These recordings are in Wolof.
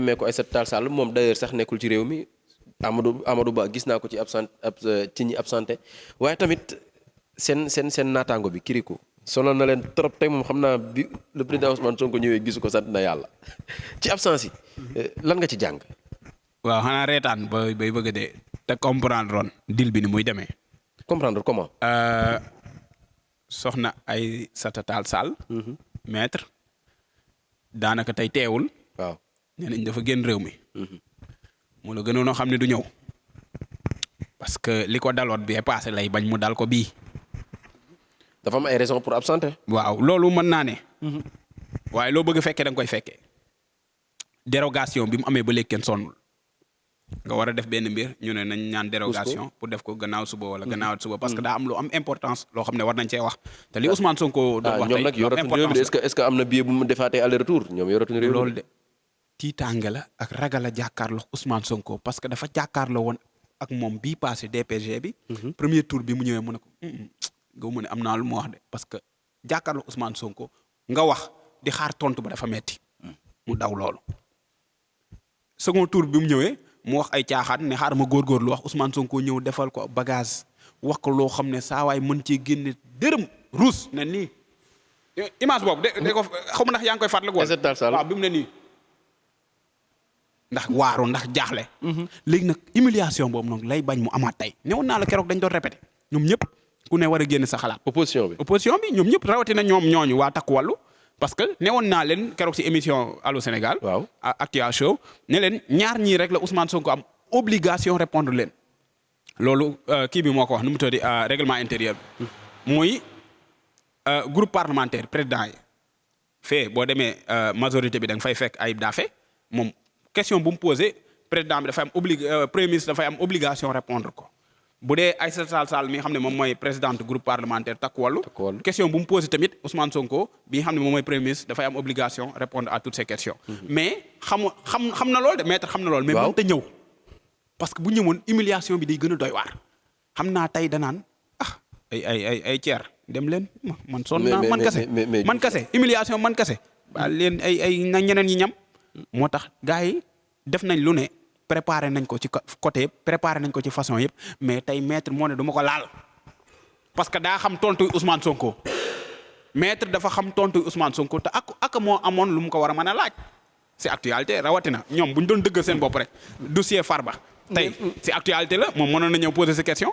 emmee ko Aïssata Tall Sall moom d'ailleurs sax nekkul ci réew mi Amadou Ba gis naa ko ci ci ñi absenté waaye tamit seen naataango bi Kirikou sonal na leen trop tey moom xam naa bi le président Ousmane Sonko ñëwee gisu ko sant na yàlla ci absence yi lan nga ci jàng. waaw xanaa reetaan bay bëgg a dee te comprendre woon deal bi ni muy demee. comprendre comment. soxna Aïssata Tall Sall. maître daanaka tey teewul. waaw nee nañ dafa génn réew mi. mu la gënoon a xam ne du ñëw. parce que li ko daloon bee passé lay bañ mu dal ko bii. dafa am ay raisons pour absenter. waaw loolu mën naa ne. waaye loo bëgg fekkee da nga koy fekkee. dérogation bi mu amee ba léegi kenn sonnul. nga war a def benn mbir ñu ne nañ ñaan dérogation pour def ko gannaaw suba wala gannaaw suba parce que daa am lu am importance loo xam ne war nañ cee wax te li Ousmane Sonko doon wax tey ñoom nag yoratuñu réew mi est-ce que am na billet bu mu defaatee aller retour ñoom yoratuñu réew mi loolu de tiitaange la ak ragal a jàkkaarloo Ousmane Sonko parce que dafa jàkkaarloo woon ak moom bii passé DPG bi. premier tour bi mu ñëwee mu ne ko gaw mu ne am naa lu mu wax de parce que jàkkaarloo Ousmane Sonko nga wax di xaar tontu ba dafa metti mu daw loolu second tour bi mu ñëwee. mu wax ay caaxaan ne xaaral ma góorgóorlu wax Ousmane Sonko ñëw defal ko bagage wax ko loo xam ne saa waay mën cee génne dërëm ruus ne nii image boobu de ko xaw ma ndax yaa ngi koy fàttaliku woon waaw bi mu ne nii ndax waaru ndax jaaxle. léegi nag humiliation boobu noonu lay bañ mu amaat tey newoon naa la keroog dañ doon répété ñoom ñëpp ku ne war a génne sa xalaat. opposition bi ñoom ñëpp rawatina ñoom ñooñu waa takku wàllu. parce que newoon naa leen keroog ci émission Allô Sénégal. waaw Actua Show ne leen ñaar ñii rek la Ousmane Sonko am obligation répondre leen. loolu kii bi moo ko wax nu mu tudd règlement intérieur bi. muy groupe parlementaire président yi. fee boo demee majorité bi da nga fay fekk Ayib Daffé moom question bu mu posé président bi dafay am premier ministre dafay am obligation répondre ko. bu dee Aïssata Tall Sall mi nga xam ne moom mooy présidente groupe parlementaire Takku Wallu question bu mu posé tamit Ousmane Sonko bi nga xam ne moom mooy premier ministre dafay am obligation répondre à toutes ces questions. mais xam na loolu de maître xam na loolu. mais mënut a ñëw. parce que bu ñëwoon humiliation bi day gën a doy waar. xam naa tey danaan ay ceer dem leen man sonn naa man kase humiliation man kase. ba leen na ñeneen ñi ñam. moo tax gars yi def nañ lu ne. préparé nañ ko ci côté yëpp préparé nañ ko ci façon yëpp mais tey maître moo ne du ma ko laal parce que daa xam tontu Ousmane Sonko maître dafa xam tontu Ousmane Sonko te ak moo amoon lu mu ko war a mën a laaj si actualité rawatina ñoom bu ñu doon dëggal seen bopp rek dossier Farba tey si actualité la moom mënoon na ñëw poser ces questions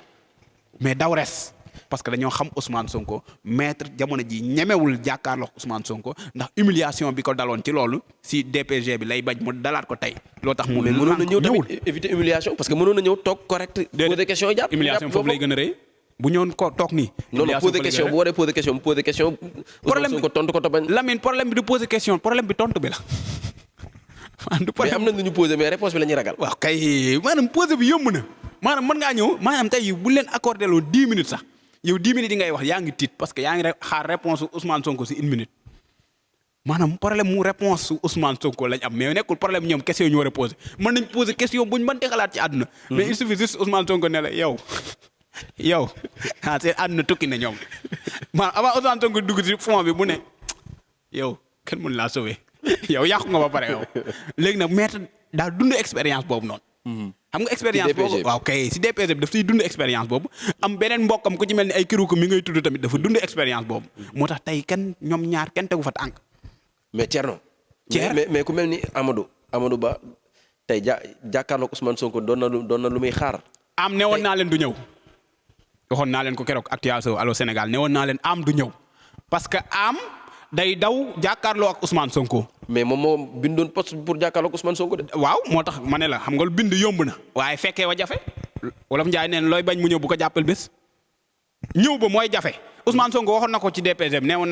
mais daw res parce que dañoo xam Ousmane Sonko maître jamono ji ñemewul jàkkaarloo Ousmane Sonko ndax humiliation bi ko daloon ci loolu si DPG bi lay bañ mu dalaat ko tey. loo tax mu mënoon na ñëw tamit éviter humiliation parce que mënoon na ñëw toog correct. poser question jàpp humiliation foofu lay gën a rëy. bu ñëwoon ko toog nii. non poser question bu waree poser question mu poser question. problème bi tontu ko bañ. Lamine problème bi du poser question problème bi tontu bi la. mais am na nu ñu poser mais réponse bi la ñuy ragal. waaw kay maanaam poser bi yomb na maanaam mën ngaa ñëw maanaam tey bu leen accordé loo 10 minutes sax yow 10 minutes yi ngay wax yaa ngi tiit parce que yaa ngi xaar réponse su Ousmane Sonko si 1 minute maanaam problème mu réponse su Ousmane Sonko lañ am mais nekkul problème ñoom question yi ñu war a posé mën nañ posé question buñ mënti xalaat ci àdduna. mais il suffit juste Ousmane Sonko ne la yow seen àdduna tukki na ñoom maanaam avant Ousmane Sonko dugg ci fond bi bu ne yow kenn mën laa sauver yow yàqu nga ba pare yow léegi nag maître daal dund expérience boobu noonu. xam nga expérience boobu waaw kay si DPG bi daf siy dund expérience boobu am beneen mbokkam ku ci mel ni ay Kirikou mi ngay tudd tamit dafa dund expérience boobu moo tax tey ñoom ñaar kenn tegu fa tànk. mais Thierno. mais ku mel ni Amadou Ba tey jàkkaarloog Ousmane Sonko doon na lu muy xaar. am newoon naa leen du ñëw waxoon naa leen ko keroog Actua Show Allô Sénégal newoon naa leen am du ñëw parce que am day daw jàkkaarloo ak Ousmane Sonko. mais moom moo bindoon poste pour jàkkaarloog Ousmane Sonko de. waaw moo tax ma ne la xam nga lu bind yomb na. waaye fekkee wa jafe. wolof Njaay neen looy bañ mu ñëw bu ko jàppal bés. ñëw ba mooy jafe Ousmane Sonko waxoon na ko ci DPG newoon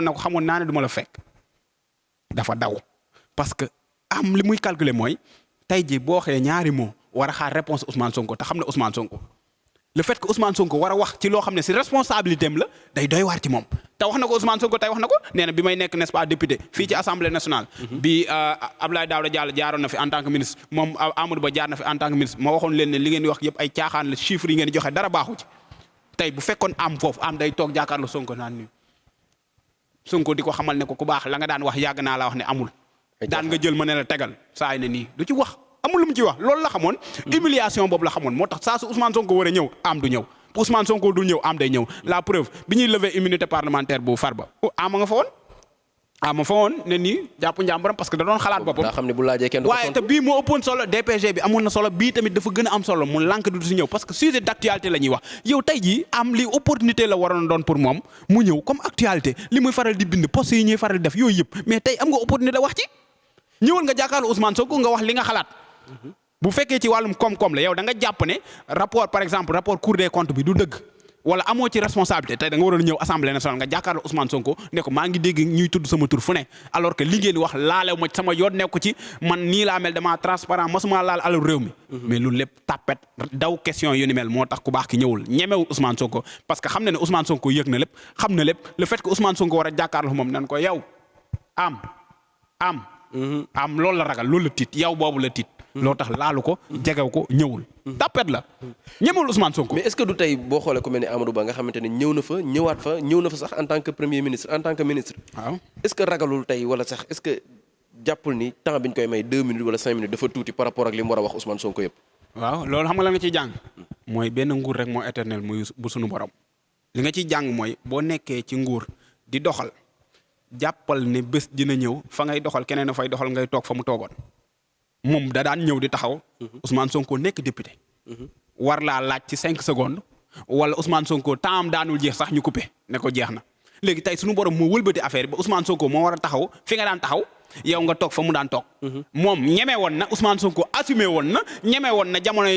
na ko xamoon naa ne du ma la fekk. dafa daw parce que am li muy calculer mooy tey jii boo waxee ñaari mots war a xaar réponse Ousmane Sonko te xam ne Ousmane Sonko le fait que Ousmane Sonko war a wax ci loo xam ne si responsabilité am la day doy waar ci moom te wax na ko Ousmane Sonko tey wax na ko nee na bi may nekk n'est-ce pas député fii ci assemblée nationale. bi Abdoulaye Daouda Diallo jaaroon na fi en tant que ministre moom Amadou Ba jaar na fi en tant que ministre ma waxoon leen ne li ngeen di wax yëpp ay caaxaan la chiffres yi ngeen di joxe dara baaxu ci tey bu fekkoon am foofu am day toog jàkkaarloo Sonko naan nii Sonko di ko xamal ne ko ku baax la nga daan wax yàgg naa la wax ne amul daan nga jël ma ne la tegal saa yi ne nii du ci wax amul lu mu ci wax loolu la xamoon. humiliation boobu la xamoon moo tax saa su Ousmane Sonko war a ñëw am du ñëw Ousmane Sonko du ñëw am day ñëw la preuve bi ñuy lever immunité parlementaire bu Farba ama nga fa woon. ma fa woon ne nii jàpp njàmbaram parce que da doon xalaat boppam. daa xam ne bu laajee kenn du ko waaye te bii moo ëppoon solo DPG bi amoon na solo bii tamit dafa gën a am solo mu lànk du si ñëw parce que sujet d'actualité la ñuy wax yow tey jii am li opportunité la waroon doon pour moom mu ñëw comme actualité li muy faral di bind poste yi ñuy faral di def yooyu yëpp mais tey am nga opportunité wax ci ñëwal nga jàkkaarloo Ousmane Sonko nga wax li nga xalaat. bu fekkee ci wàllum koom-koom la yow da nga jàpp ne rapport par exemple rapport Cour des comptes bi du dëgg. wala amoo ci responsabilité tey da nga waroon ñëw assemblée nationale nga jàkkaarloo Ousmane Sonko ne ko maa ngi dégg ñuy tudd sama tur fu ne alors que li ngeen di wax laalew ma sama yoon nekk ci man nii laa mel damaa transparent masuma laal alal réew mi. mais loolu lépp tapet daw question yu ni mel moo tax ku baax ki ñëwul ñemewul Ousmane Sonko parce que xam na ne Ousmane Sonko yëg na lépp xam na lépp le fait que Ousmane Sonko war a jàkkaarloo moom nan ko yow am loolu la ragal loolu la tiit yow boobu la tiit. loo tax laalu ko jegew ko ñëwul. tapet la ñemewul Ousmane Sonko. mais est-ce que du tey boo xoolee ku mel ni Amadou Ba nga xamante ne ñëw na fa ñëw na fa sax en tant que premier ministre en tant que ministre. waaw est-ce que ragalul tey wala sax est-ce que jàppul ni temps bi ñu koy may 2 minutes wala 5 minutes dafa tuuti par rapport ak li mu war a wax Ousmane Sonko yëpp. waaw loolu xam nga la nga ciy jàng. mooy benn nguur rek moo éternel muy bu sunu borom. li nga ciy jàng mooy boo nekkee ci nguur di doxal jàppal ne bés dina ñëw fa ngay doxal keneen a fay doxal ngay toog fa mu toogoon. moom da daan ñëw di taxaw Ousmane Sonko nekk député war laa laaj ci 5 secondes wala Ousmane Sonko temps daanul jeex sax ñu coupé ne ko jeex na léegi tey suñu borom moo wëlbati affaire ba Ousmane Sonko moo war a taxaw fi nga daan taxaw yow nga toog fa mu daan toog moom ñeme woon na Ousmane Sonko assumé woon na ñeme woon na jamono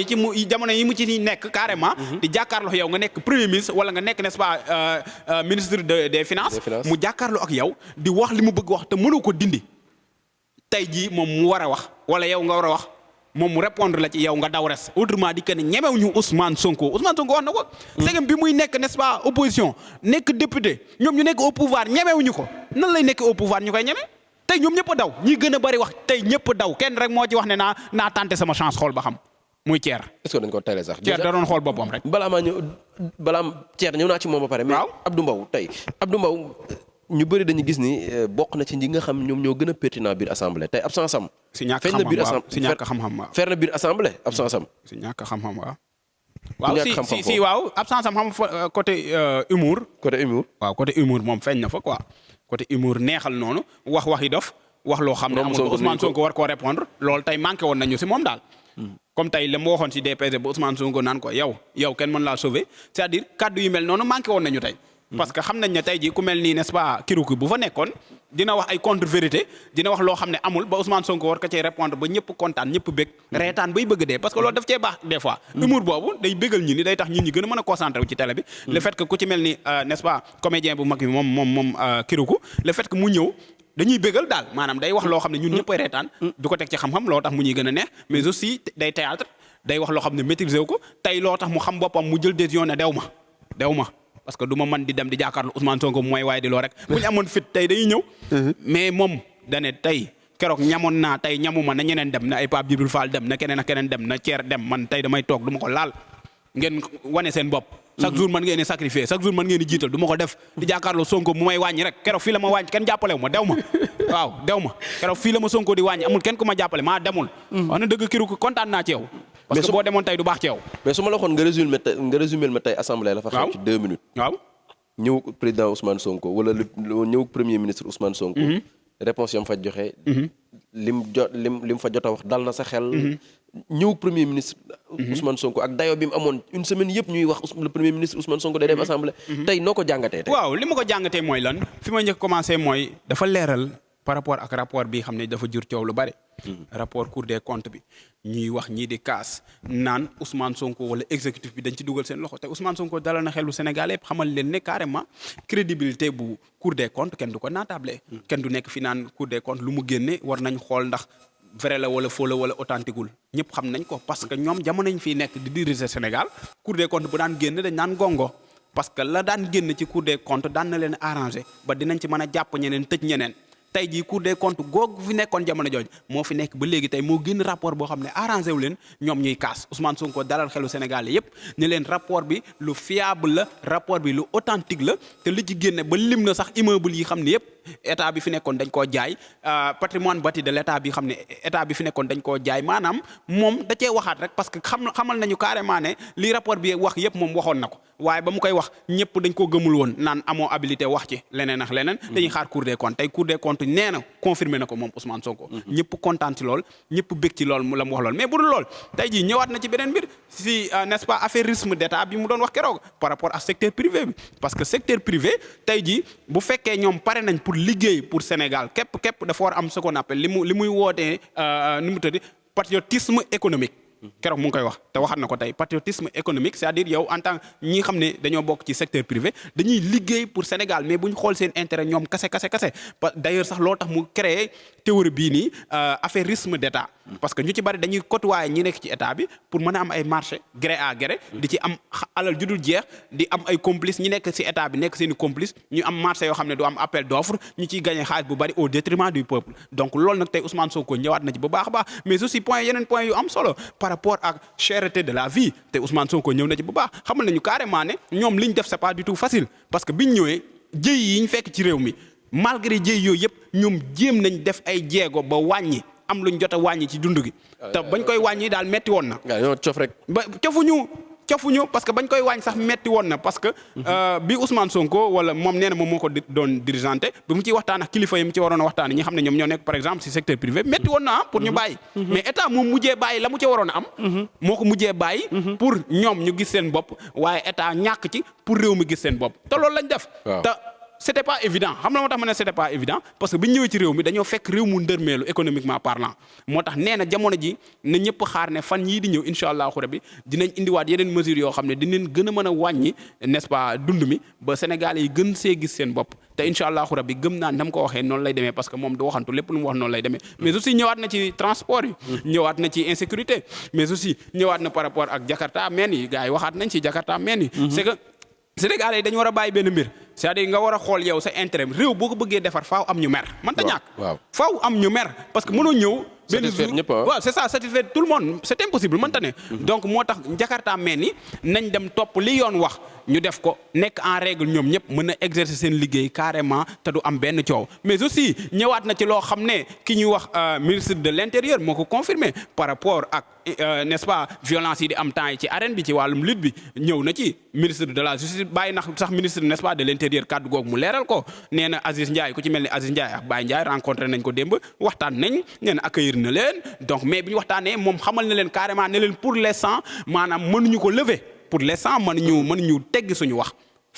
yi mu ci nekk carrément di jàkkaarloo yow nga nekk premier ministre wala nga nekk n'est-ce pas ministre des finances mu jàkkaarloo ak yow di wax li mu bëgg wax te mënoo ko dindi tey jii moom mu war a wax wala yow nga war a wax moom mu répondre la ci yow nga daw res autrement di que ne ñemewuñu Ousmane Sonko wax na ko. segam bi muy nekk n'est-ce pas opposition nekk député ñoom ñu nekk au pouvoir ñemewuñu ko nan lay nekk au pouvoir ñu koy ñeme tey ñoom ñëpp a daw ñi gën a bari wax tey ñëpp a daw kenn rek moo ci wax ne naa tenté sama chance xool ba xam muy Thier. est-ce que dañ ko tere sax. Thier da doon xool boppam rek. balaa Thier ñëw naa ci moom ba pare. waaw mais Abdou Mbow ñu bëri dañu gis ni bokk na ci ñi nga xam ñoom ñoo gën a pertinent biir assemblée tey absence am. si ñàkk xam-xam waaw fer na biir assemblée absence am. si ñàkk xam-xam waaw. waaw absence am xam côté humour. waaw côté humour moom feeñ na fa quoi. côté humour neexal noonu waxi dof wax loo xam ne amul Ousmane Sonko war koo répondre loolu tey manqué woon nañu si moom daal. comme tey la ma waxoon si DPG ba Ousmane Sonko naan ko yow kenn mën laa sauver c'est-à-dire kaddu yu mel noonu manqué woon nañu tey. parce que xam nañ ne tey jii ku mel nii n'est-ce pas Kiroukou bu fa nekkoon dina wax ay contre vérité dina wax loo xam ne amul ba Ousmane Sonko war ko cay répondre ba ñëpp kontaan ñëpp bég reetaan bay bëgg dee parce que loolu daf cee baax des fois humour boobu day bégal ñi ni day tax ñit ñi gën a mën a concentré wu ci télé bi le fait que ku ci mel ni n'est-ce pas comédien bu mag bi moom Kiroukou le fait que mu ñëw dañuy bégal daal maanaam day wax loo xam ne ñun ñëpp ay reetaan du ko teg ci xam-xam loo tax mu ñuy gën a neex mais aussi day théâtre day wax loo xam ne maîtriser wu ko tey loo tax mu xam boppam mu jël décision ne dew ma parce que du ma mën di dem di jàkkaarloo Ousmane Sonko mooy waaye di loo rek bu ñu amoon fit tey dañuy ñëw. mais moom dane tey keroog ñamoon naa tey ñamuma na ñeneen dem na ay Pape Djibril Fall dem na keneen ak keneen dem na Thier dem man tey damay toog du ma ko laal ngeen wane seen bopp. chaque jour mën ngeen di sacrifier chaque jour mën ngeen di jiital du ma ko def di jàkkaarloo Sonko mu may wàññi rek keroog fii la ma wàññi kenn jàppalewu ma dew ma waaw dew ma keroog fii la ma Sonko di wàññi amul kenn ku ma jàppale maa demul. wax na dëgg Kiroukou kontaan naa ci yow. parce que boo demoon tey du baax ci yow. mais su ma la waxoon nga résumé ma tey assemblée la fa xew ci 2 minutes. waaw ñëw président Ousmane Sonko wala ñëw premier ministre Ousmane Sonko. réponse yam fa joxe. lim fa jot a wax dal na sa xel. ñëw premier ministre. Ousmane Sonko ak dayo bi mu amoon une semaine yëpp ñuy wax le premier ministre Ousmane Sonko day dem assemblée. tey noo ko jàngatee tey. waaw li ma ko jàngatee mooy lan fi ma njëkk commencé mooy dafa leeral par rapport ak rapport bi xam ne dafa jur coow lu bari. rapport Cour des comptes bi ñuy wax ñii di kaas naan Ousmane Sonko wala exécutif bi dañ ci dugal seen loxo te Ousmane Sonko dalal na xelu Sénégal yëpp xamal leen ne carrément crédibilité bu Cour des comptes kenn du ko naatable. kenn du nekk fi naan Cour des comptes lu mu génne war nañ xool ndax vrai la wala faux la wala authentique wul ñëpp xam nañ ko parce que ñoom jamono ñu fiy nekk di diriger Sénégal Cour des comptes bu daan génn dañ naan gongo parce que la daan génn ci Cour des comptes daan na leen arrangé ba dinañ ci mën a jàpp ñeneen tëj ñeneen. tey jii Cour des comptes googu fi nekkoon jamono jooju moo fi nekk ba léegi tey moo génn rapport boo xam ne arrangé wu leen ñoom ñuy kaas Ousmane Sonko dalal xelu Sénégal yépp ne leen rapport bi lu fiable la rapport bi lu authentique la te li ci génne ba lim na sax immeuble yi xam ne yépp état bi fi nekkoon dañ koo jaay patrimoine bâti de l'état bi xam ne état bi fi nekkoon dañ koo jaay maanaam moom da cee waxaat rek parce que xamal nañu carrément ne li rapport bi wax yépp moom waxoon na ko waaye ba mu koy wax ñëpp dañ ko gëmul woon naan amoo habilité wax ci leneen ak leneen dañuy xaar Cour des comptes tey Cour des comptes nee na confirmé na ko moom Ousmane Sonko ñëpp kontaan ci lool ñëpp bég ci lool la mu wax lool mais bu dul lool tey jii ñëwaat na ci beneen mbir si n'est-ce pas affairisme d'état bi mu doon wax keroog par rapport ak secteur privé bi parce que secteur privé tey jii bu fekkee ñoom pare nañ pour liggéey pour Sénégal képp dafa war am ce qu'on appelle li muy wootee nu mu tëddi patriotisme économique keroog mu ngi koy wax te waxat na ko tey patriotisme économique c'est-à-dire yow en tant ñi xam ne dañoo bokk ci secteur privé dañuy liggéey pour Sénégal mais bu ñu xool seen intérêt ñoom kase d'ailleurs sax loolu tax mu créé théorie bii nii affairisme d'état parce que ñu ci bari dañuy côtoyer ñi nekk ci état bi pour mën a am ay marché gré à gré di ci am alal ju dul jeex di am ay complice ñi nekk ci état bi nekk seen i complice ñu am marché yoo xam ne du am appel d'offre ñu ciy gagné xaalis bu bari au détriment du peuple donc loolu nag tey Ousmane Sonko ñëwaat na ci bu baax a baax mais aussi yeneen point yu am solo par rapport ak cherté de la vie te Ousmane Sonko ñëw na ci bu baax xamal nañu carrément ne ñoom li ñu def c'est pas du tout facile parce que biñ ñëwee jëy yi ñu fekk ci réew mi malgré jëy yooyu yëpp ñoom jéem nañ def ay jéego ba wàññi am luñ jot a wàññi ci dund gi te bañ koy wàññi daal metti woon na. waaw cof rek. ba cofuñu parce que bañ koy wàññi sax metti woon na parce que bi Ousmane Sonko wala moom nee na moom moo ko doon dirigeanté bi mu ciy waxtaan ak kilifa yi mu ci waroon a waxtaan ñi xam ne ñoom ñoo nekk par exemple si secteur privé metti woon na pour ñu bàyyi mais état moom mujjee bàyyi la mu ci waroon a am moo ko mujjee bàyyi pour ñoom ñu gis seen bopp waaye état ñàkk ci pour réew mi gis seen bopp te loolu lañ def te c'était pas évident xam na moo tax ma ne c'était pas évident parce que bi ñu ñëwee ci réew mi dañoo fekk réew mu ndërmeelu économiquement parlant moo tax nee na jamono ji na ñëpp xaar ne fan yii di ñëw incha allahu rabbi dinañ indiwaat yeneen mesures yoo xam ne dinañ gën a mën a wàññi n'est-ce pas dund mi ba Sénégalais yi gën see gis seen bopp te incha allahu rabbi gëm naa nam ko waxee noonu lay demee parce que moom du waxantu lépp lu mu wax noonu lay demee mais aussi ñëwaat na ci transport yi ñëwaat na ci insécurité mais aussi ñëwaat na par rapport ak Jakarta men yi gars yi waxaat nañ ci Jakarta men yi c'est que Sénégalais yi dañu war a bàyyi benn mbir c'est-à-dire nga war a xool yow sa intérêt réew boo ko bëggee defar faaw am ñu mer man ta ñàkk faaw am ñu mer parce que mënoo ñëw benn jour waaw c'est ça satisfaire tout le monde c'est impossible mënta ne donc moo tax Jakarta mel ni nañ dem topp li yoon wax ñu def ko nekk en règle ñoom ñëpp mën a exercer seen liggéey carrément te du am benn coow mais aussi ñëwaat na ci loo xam ne ki ñuy wax ministre de l'intérieur moo ko confirmé par rapport ak n'est-ce pas violence yi di am temps yi ci arène bi ci wàllum lutte bi ñëw na ci ministre de la justice bàyyi nax sax ministre n'est-ce pas de l'intérieur kàddu googu mu leeral ko nee na Aziz Ndiaye ku ci mel ni Aziz Ndiaye ak Baye Ndiaye rencontré nañ ko démb waxtaan nañ nee na accueillir na leen donc mais bi ñu waxtaanee moom xamal na leen carrément ne leen pour l'instant maanaam mënuñu ko lever pour l'instant mënuñu tegg suñu wax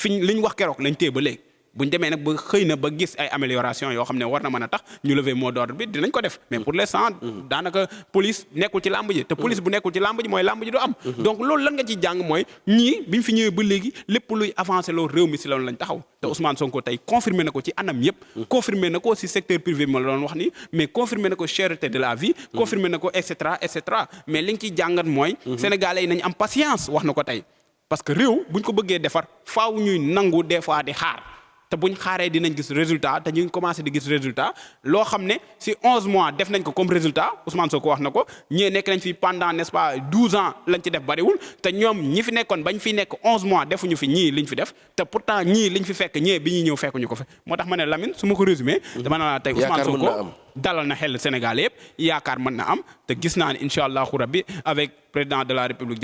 li ñu wax keroog lañ téye ba léegi buñ demee nag ba xëy na ba gis ay amélioration yoo xam ne war na mën a tax ñu lever mot d'ordre bi dinañ ko def mais pour l'instant daanaka police nekkul ci làmb ji te police bu nekkul ci làmb ji mooy làmb ji du am donc loolu lan nga ci jàng mooy ñii biñ fi ñëwee ba léegi lépp luy avancé loolu réew mi si loolu lañ taxaw te Ousmane Sonko tey confirmé na ko ci anam yëpp confirmé na ko si secteur privé bi ma la doon wax nii mais confirmé na ko cherté de la vie confirmé na ko et cetera mais li nga ciy jàngat mooy sénégalais yi nañ am patience wax na ko tey parce que réew buñ ko bëggee defar faaw ñuy nangu des fois di xaar te buñ xaaree dinañ gis résultat te ñu ngi commencé di gis résultat loo xam ne si 11 mois def nañ ko comme résultat Ousmane Sonko wax na ko ñii nekk nañ fi pendant n'est-ce pas 12 ans lañ ci def bariwul te ñoom ñi fi nekkoon bañ fi nekk 11 mois defuñu fi ñii liñ fi def te pourtant ñii liñ fi fekk ñee bi ñuy ñëw fekkuñu ko fi moo tax ma ne Lamine su ma ko résumé dama na la tey Ousmane Sonko dalal na xel Sénégal yëpp yaakaar mën na am te gis naa ne incha allahu rabbi avec président de la république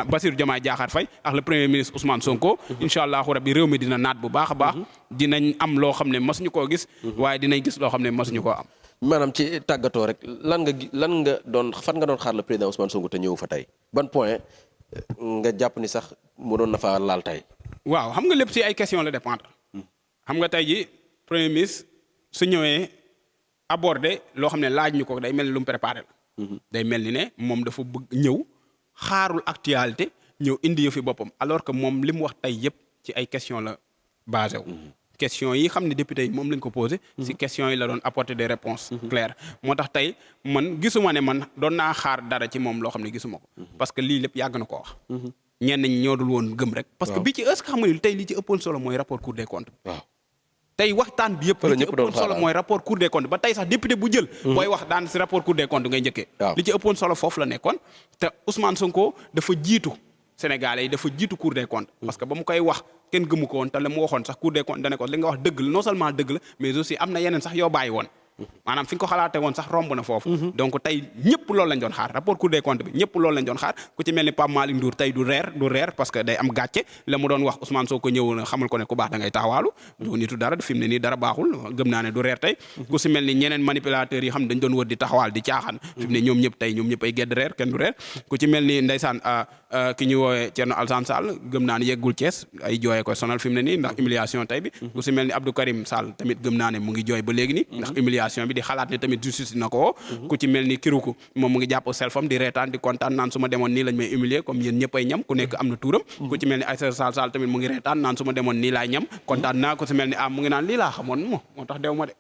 Bassirou Diomaye Diakhar Faye ak le premier ministre Ousmane Sonko incha allahu rabbi réew mi dina naat bu baax a baax dinañ am loo xam ne masuñu koo gis waaye dinañ gis loo xam ne masuñu koo am maanaam ci tàggatoo rek fan nga doon xaar le président Ousmane Sonko te ñëw fa tey ban point nga jàpp ni sax mu doon na fa laal tey waaw xam nga lépp ci ay question la dépendre xam nga tey ji premier ministre su ñëwee aborder loo xam ne laaj ñu ko day mel ni lu mu préparé la day mel ni ne moom dafa bëgg ñëw xaarul actualité ñëw indi yëfi boppam alors que moom li mu wax tey yëpp ci ay question la basé wu question yi xam ne député yi moom lañ ko posé si question yi la doon apporter des réponses claires moo tax tey man gisuma ne man doon naa xaar dara ci moom loo xam ne gisuma ko parce que lii lépp yàgg na ko wax ñenn ñi ñoo dul woon gëm rek parce que bi ci est-ce que xam nga ni tey li ci ëppoon solo mooy rapport Cour des comptes tey waxtaan bi yëpp li ci ëppoon solo mooy rapport Cour des comptes ba tey sax député bu jël booy wax daan si rapport Cour des comptes ngay njëkkee li ci ëppoon solo foofu la nekkoon te Ousmane Sonko dafa jiitu Sénégalais yi dafa jiitu Cour des comptes parce que ba mu koy wax kenn gëmu ko woon te la mu waxoon sax Cour des comptes dane ko li nga wax dëgg la non seulement dëgg la mais aussi am na yeneen sax yoo bàyyi woon maanaam fi nga ko xalaatee woon sax romb na foofu donc tey ñëpp loolu lañ doon xaar rapport Cour des comptes bi ñëpp loolu lañ doon xaar ku ci mel ni Pape Malick Ndour tey du reer parce que day am gàcce la mu doon wax Ousmane Sonko ñëw na xamal ko ne ku baax da ngay taxawaalu du nitu dara fi mu ne nii dara baaxul gëm naa ne du reer tey ku si mel ni ñeneen manipulateurs yi xam ne dañ doon wër di taxawaal di caaxaan fi mu ne ñoom ñëpp ay gedd reer kenn du reer ku ci mel ni ndeysaan ki ñu woowee Thierno Alassane Sall gëm naa ne yeggul Thiès ay jooyee koy sonal fi mu ne nii ndax humiliation tey bi ku si mel ni Abdou Karim Sall tamit gëm naa ne mu ngi jooy ba léegi nii ndax humiliation bi di xalaat ne tamit justice na ko ku ci mel ni Kiruku moom mu ngi jàpp selfam di reetaan di kontaan naan su ma demoon nii lañ may humilier comme yéen ñëpp ay ñam ku nekk am na tuuram ku ci mel ni Aïssata Sall tamit mu ngi reetaan naan su ma demoon nii laay ñam kontaan naa ku si mel ni mu ngi naan lii laa xamoon moo tax dew ma de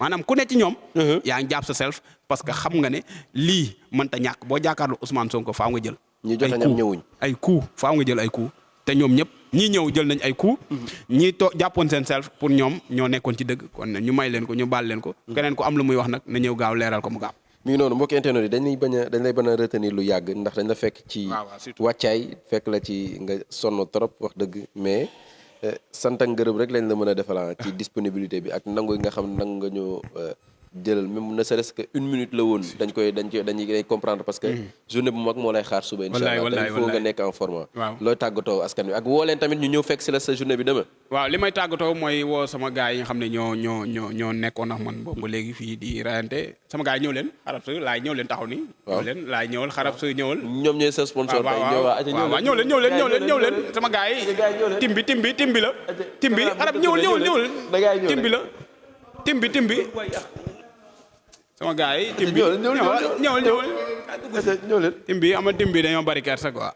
maanaam ku ne ci ñoom yaa ngi jàpp sa self parce que xam nga ne lii mënta ñàkk boo jàkkaarloo Ousmane Sonko faaw nga jël ñi jot a ñam ñëwuñ ay coup faaw nga jël ay coup te ñoom ñëpp ñii ñëw jël nañ ay coup ñii jàppoon seen self pour ñoom ñoo nekkoon ci dëgg kon ñu may leen ko ñu baal leen ko keneen ko am lu muy wax nag na ñëw gaaw leeral ko mu gaaw mi ngi noonu mbokki internet yi dañ lay bañ a retenir lu yàgg ndax dañ la fekk ci wàccaay fekk la ci nga sonn trop wax dëgg mais sant ak ngërëm rek lañ la mën a defal ci disponibilité bi ak nangu nga xam nangu nga ñoo jëlal même ne serait-ce que une minute la woon dañuy comprendre parce que journée bu mag moo lay xaar suba incha allah il faut nga nekk en format looy tàggatoo askan wi ak woo leen tamit ñu ñëw fekk si la sa journée bi demain waaw li may tàggatoo mooy woo sama gars yi nga xam ne ñoo nekkoon ak man boobu ba léegi fii di rayante sama gars yi ñëw leen xarab su laay ñëw leen taxaw nii ñëw leen laay ñëwal xarab su ñëwal ñoom ñooy sa sponsor waaw ñëw leen sama gars yi timbi la timbi xarab ñëwal timbi sama gars yi timbi ñëwal timbi ama timbi dañoo bari kersa quoi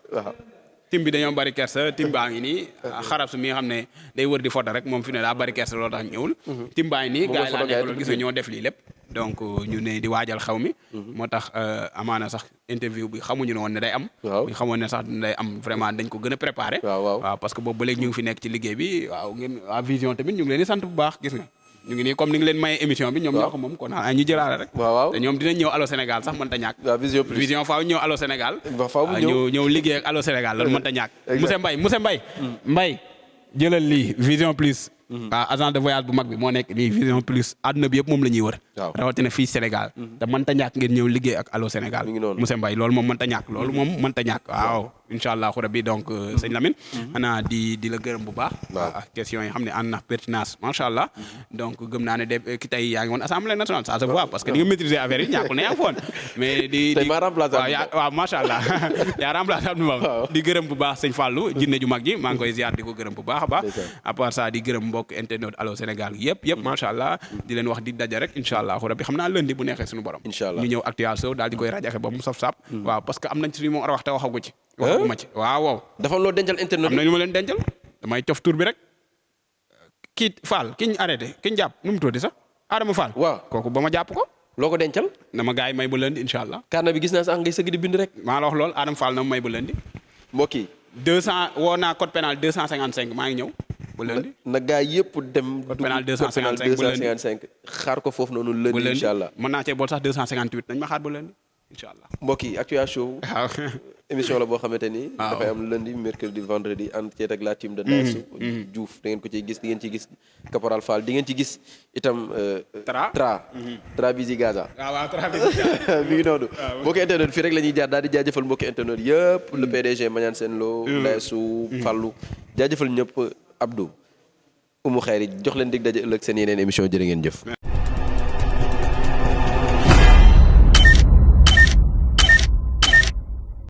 timbi dañoo bari kersa timbaa ngi nii xarab su mi nga xam ne day wër di foto rek moom fi ne daa bari kersa loolu tax ñëwul timbaa ngi nii gars yi laa nekk loolu gis nga ñoo def lii lépp donc ñu ne di waajal xew mi moo tax amaana sax interview bi xamuñu ne woon ne day am bu xamoon ne sax day am vraiment dañ ko gën a préparé waaw parce que boobu ba léegi ñu ngi fi nekk ci liggéey bi waaw ngeen waa vision tamit ñu ngi leen di sant bu baax gis nga ñu ngi nii comme ni ngi leen maye émission bi ñoom ñoo ko moom kon ñu jëlaale rek te ñoom dinañ ñëw Allô Sénégal sax mënta ñàkk vision faaw ñëw Allô Sénégal ñëw liggéey ak Allô Sénégal loolu mënta ñàkk monsieur Mbaye jëlal lii vision plus waaw agent de voyage bu mag bi moo nekk nii vision plus àdduna bi yëpp moom la ñuy wër rawatina fii Sénégal te mënta ñàkk ngeen ñëw liggéey ak Allô Sénégal monsieur Mbaye loolu moom mënta ñàkk waaw incha allah rabbi donc sëñ Lamine xanaa di la gërëm bu baax question yi xam ne ànd na pertinence macha allah donc gëm naa ne de ki tey yaa ngi woon assemblée nationale ça se voit parce que di nga maîtriser affaire yi ñàkkul ne yaa ngi foon mais waaw macha allah yaa remplacé am moom di gërëm bu baax sëñ Fallou jinne ju mag ji maa ngi koy ziar di ko gërëm bu baax a baax à part ça di gërëm mbokk internet Allô Sénégal yëpp macha allah di leen wax di daje rek incha allah rabbi xam naa lundi bu neexee suñu borom ñu ñëw Actual Show daal di koy rajaxe ba mu saf-sap waaw parce que am nañ ci suñu moom war a wax te waxagu ci waxaguma ci waaw dafa loo dencal internet am na ñu ma leen dencal damay cof tur bi rek kii Fall ki ñu arrêté ki ñu jàpp nu mu tudd sax Adama Fall waaw kooku ba ma jàpp ko loo ko dencal dama gars yi may ba lundi incha allah karna bi gis naa sax ngay sëgg di bind rek maa la wax loolu Adama Fall na ma may ba lundi mbokk yi 200 woo naa code pénal 255 maa ngi ñëw ba lundi na gaa yëpp dem code pénal 255 xaar ko foofu noonu lundi incha allah mën naa cee bool sax 258 nañ ma xaar ba lundi incha allah mbokk yi Actual Show émission la boo xamante ni dafay am lundi mercredi vendredi ànd ceet ak la team de Daasu Diouf da ngeen ko ciy gis di ngeen ci gis Caporal Fall di ngeen ci gis itam Tra Bisi Gaza waaw Tra Bisi Gaza mi ngi noonu mbokki internet fii rek la ñuy jaar daal di jaajëfal mbokki internet yëpp le PDG Mañane Sène Lo Ndaysu Fallou jaajëfal ñëpp Abdou Oumou Khayri jox leen dig daje ëllëg seen yeneen émission jërë ngeen jëf